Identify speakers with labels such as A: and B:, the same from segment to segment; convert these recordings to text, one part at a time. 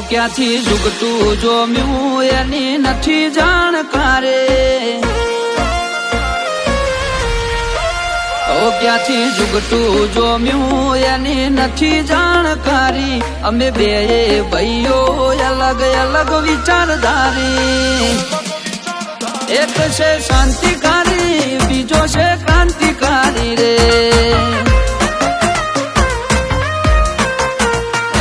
A: ક્યાંથી ઝુકતું જોમ્યું એની નથી જાણકારે, ક્યાંથી ઝુકતું જોમ્યું એની નથી જાણકારી, અમે બે ભાઈઓ અલગ અલગ વિચારધારી, એક છે શાંતિકારી બીજો છે ક્રાંતિકારી રે,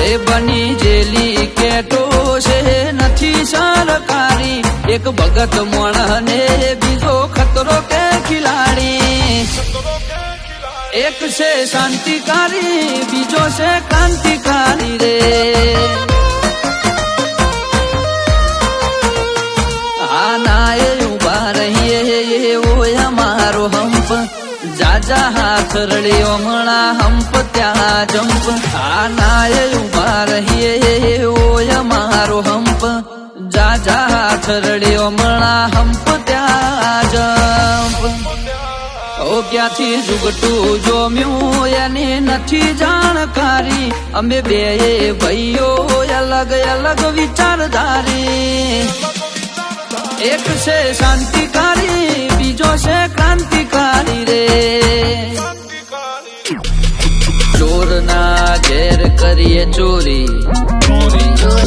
A: એ બની જેલી કેટો છે નથી સરકારી, એક ભગત મોણ ને બીજો ખતરો કે ખિલાડી, એક છે શાંતિકારી બીજો છે ક્રાંતિકારી રે, આના એ ઉભા રહીએ એવો અમારો હંપ, જાજા હાથ રળ્યો હમણાં હંપ ત્યાં જંપ, આના એ ઉભા રહીએ એવો અમારો હંપ, જાજા હાથ રળ્યો હમણાં હંપ ત્યાં જંપ, ક્યાંથી ઝુકતું જોમ્યું એની નથી જાણકારી, અમે બે ભાઈઓ અલગ અલગ વિચારધારી, એક છે શાંતિકારી બીજો છે ક્રાંતિકારી રે, ચોરના ઘેર કરીએ ચોરી,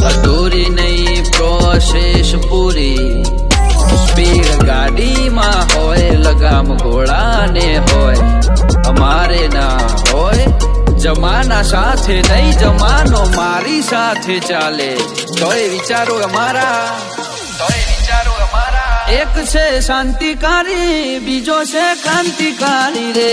A: અધૂરી નહીં પ્રોસેસ પૂરી, સ્પીડ ગાડીમાં હોય લગામ ઘોડાને હોય, અમારે ના હોય જમાના સાથે નહીં, જમાનો મારી સાથે ચાલે, તોય વિચારો અમારા, એક છે શાંતિકારી બીજો છે ક્રાંતિકારી રે,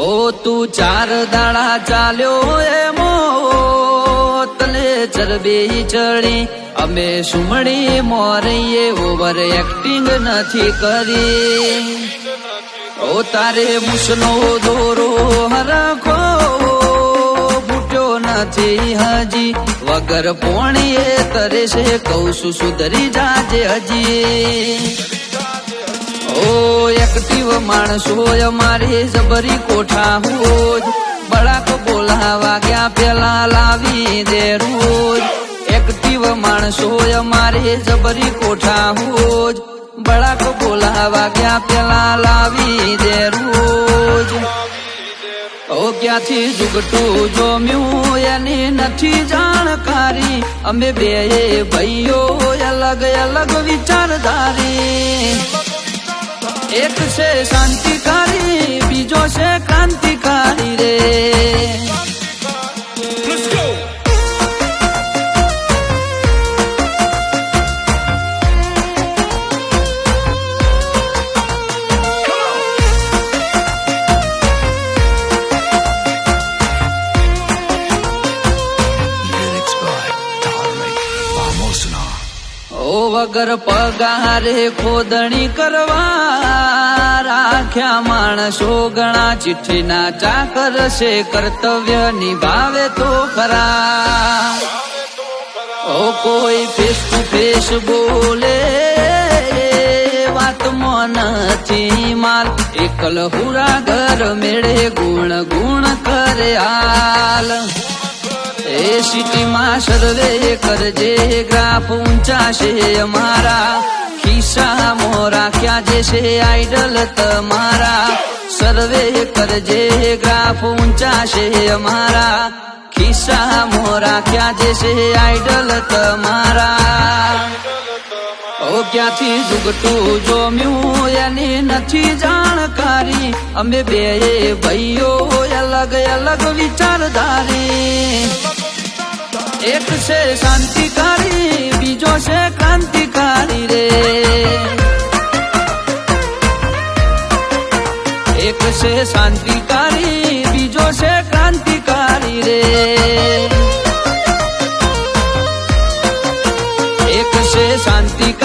A: ઓ તું ચાર દાડા ચાલ્યો એમો તલે ચરબી ચડી, અમે સુમણી મોરીએ ઓવર એક્ટિંગ નથી કરી, ઓ તારે મૂસનો દોરો હરખો ફૂટ્યો નથી હજી, વગર પોણીએ તરે છે કઉ છું સુધરી જાજે હજી, ઓ એક્ટિવ માણસો અમારી જબરી કોઠા હોજ, બળાક બોલાવા ગયા પેલા લાવી દે રોજ, એક્ટિવ માણસો અમારી જબરી કોઠા હોજ, બળાક બોલાવા ગયા પેલા લાવી દે રોજ, ક્યાંથી ઝુકતું જોમ્યું એની નથી જાણકારી, અમે બે ભાઈઓ અલગ અલગ વિચારધારી, એક છે શાંતિકારી બીજો છે ક્રાંતિકારી રે, વગર પગારે ખોદણી કરવા રાખ્યા માણસો ઘણા, ચિઠ્ઠીના ચાકર છે કર્તવ્ય નિભાવે તો ખરા, ઓ કોઈ ફેસ ટુ ફેસ બોલે વાતમાં નથી માલ, એકલ હુરા ઘર મેળે ગુણ ગુણ કરે હાલ, એ સિટીમાં સર્વે કરજે ગ્રાફ ઊંચા છે અમારા, ખિસ્સામાં રાખ્યા જે છે આઈડલ તમારા, સર્વે કરજે ગ્રાફ ઊંચા છે અમારા, ખિસ્સામાં રાખ્યા જે છે આઈડલ તમારા, ક્યાંથી ઝુકતું જોમ્યું એની નથી જાણકારી, અમે બે ભાઈઓ અલગ અલગ વિચારધારી, એક છે શાંતિકારી બીજો છે ક્રાંતિકારી રે, એક છે શાંતિકારી બીજો છે ક્રાંતિકારી રે, એક છે શાંતિકારી